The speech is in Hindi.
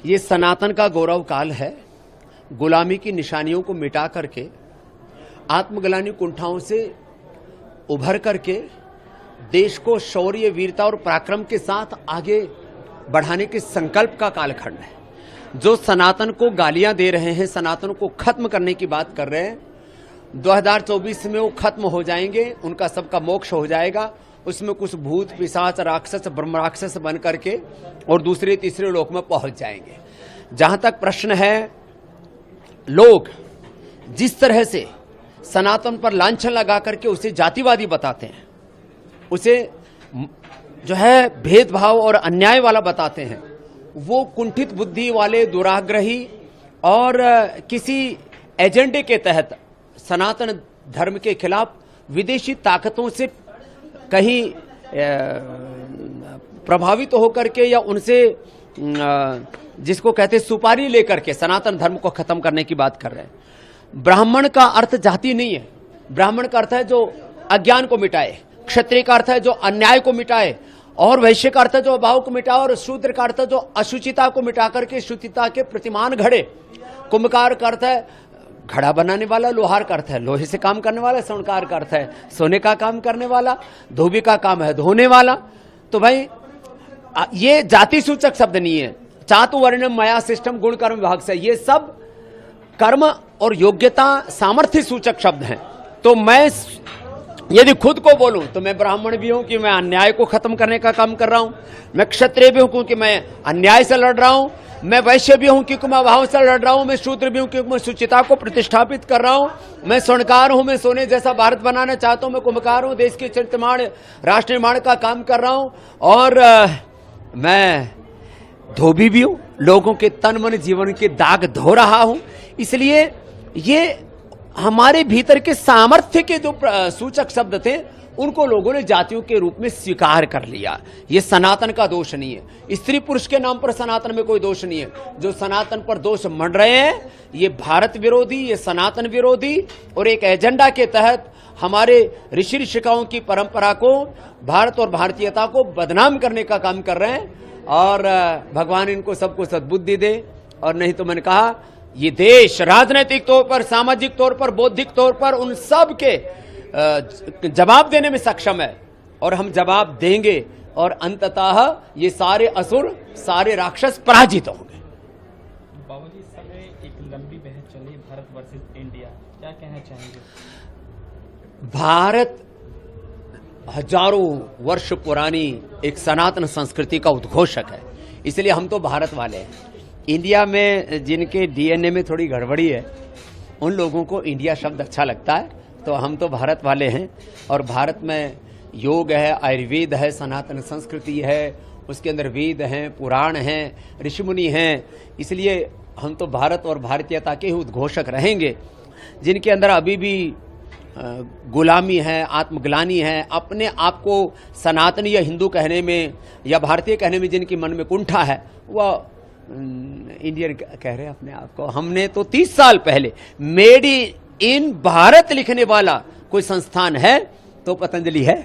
ये सनातन का गौरव काल है। गुलामी की निशानियों को मिटा करके, आत्मग्लानि कुंठाओं से उभर करके देश को शौर्य, वीरता और पराक्रम के साथ आगे बढ़ाने के संकल्प का कालखंड है। जो सनातन को गालियां दे रहे हैं, सनातन को खत्म करने की बात कर रहे हैं, 2024 में वो खत्म हो जाएंगे, उनका सबका मोक्ष हो जाएगा। उसमें कुछ भूत, पिशाच, राक्षस, ब्रह्म राक्षस बन करके और दूसरे तीसरे लोक में पहुंच जाएंगे। जहां तक प्रश्न है, लोग जिस तरह से सनातन पर लांछन लगा करके उसे जातिवादी बताते हैं, उसे जो है भेदभाव और अन्याय वाला बताते हैं, वो कुंठित बुद्धि वाले, दुराग्रही और किसी एजेंडे के तहत सनातन धर्म के खिलाफ विदेशी ताकतों से कहीं प्रभावित होकर के या उनसे जिसको कहते सुपारी लेकर के सनातन धर्म को खत्म करने की बात कर रहे हैं। ब्राह्मण का अर्थ जाति नहीं है। ब्राह्मण का अर्थ है जो अज्ञान को मिटाए, क्षत्रिय का अर्थ है जो अन्याय को मिटाए, और वैश्य का अर्थ है जो अभाव को मिटाए, और शूद्र का अर्थ है जो अशुचिता को मिटा करके शुचिता के प्रतिमान घड़े। कुंभकार का अर्थ है घड़ा बनाने वाला, लोहार का अर्थ है लोहे से काम करने वाला, स्वर्णकार का अर्थ है सोने का काम करने वाला, धोबी का काम है धोने वाला। तो भाई ये जाति सूचक शब्द नहीं है। चातुर्वर्ण्यम मया सिस्टम गुण कर्म विभाग से, ये सब कर्म और योग्यता, सामर्थ्य सूचक शब्द हैं। तो मैं यदि खुद को बोलूं तो मैं ब्राह्मण भी हूं कि मैं अन्याय को खत्म करने का काम कर रहा हूं, मैं क्षत्रिय भी हूं क्योंकि मैं अन्याय से लड़ रहा हूं, मैं वैश्य भी हूं क्योंकि मैं अभाव से लड़ रहा हूं, मैं शूद्र भी हूं क्योंकि मैं शुचिता को प्रतिष्ठापित कर रहा हूं, मैं स्वर्णकार हूं, मैं सोने जैसा भारत बनाना चाहता हूं, मैं कुंभकार हूं, देश के चरित्र निर्माण, राष्ट्र निर्माण का काम कर रहा हूं, और मैं धोबी भी हूं, लोगों के तन मन जीवन के दाग धो रहा हूं। इसलिए ये हमारे भीतर के सामर्थ्य के जो सूचक शब्द थे उनको लोगों ने जातियों के रूप में स्वीकार कर लिया। ये सनातन का दोष नहीं है। स्त्री पुरुष के नाम पर सनातन में कोई दोष नहीं है। जो सनातन पर दोष मंड रहे हैं ये भारत विरोधी, ये सनातन विरोधी और एक एजेंडा के तहत हमारे ऋषि ऋषिकाओं की परंपरा को, भारत और भारतीयता को बदनाम करने का काम कर रहे हैं। और भगवान इनको सबको सद्बुद्धि दे। और नहीं तो मैंने कहा ये देश राजनीतिक तौर पर, सामाजिक तौर पर, बौद्धिक तौर पर उन सब के जवाब देने में सक्षम है, और हम जवाब देंगे, और अंततः ये सारे असुर, सारे राक्षस पराजित होंगे। बाबूजी, इस समय एक लंबी बहस चली भारत वर्सेस इंडिया, क्या कहना चाहेंगे? भारत हजारों वर्ष पुरानी एक सनातन संस्कृति का उद्घोषक है, इसलिए हम तो भारत वाले हैं। इंडिया में जिनके डीएनए में थोड़ी गड़बड़ी है उन लोगों को इंडिया शब्द अच्छा लगता है, तो हम तो भारत वाले हैं। और भारत में योग है, आयुर्वेद है, सनातन संस्कृति है, उसके अंदर वेद हैं, पुराण हैं, ऋषिमुनि हैं। इसलिए हम तो भारत और भारतीयता के ही उद्घोषक रहेंगे। जिनके अंदर अभी भी गुलामी है, आत्मग्लानि है, अपने आप को सनातनी या हिंदू कहने में या भारतीय कहने में जिनकी मन में कुंठा है, वह इंडियन कह रहे हैं अपने आप को। हमने तो 30 साल पहले मेड इन भारत लिखने वाला कोई संस्थान है तो पतंजलि है।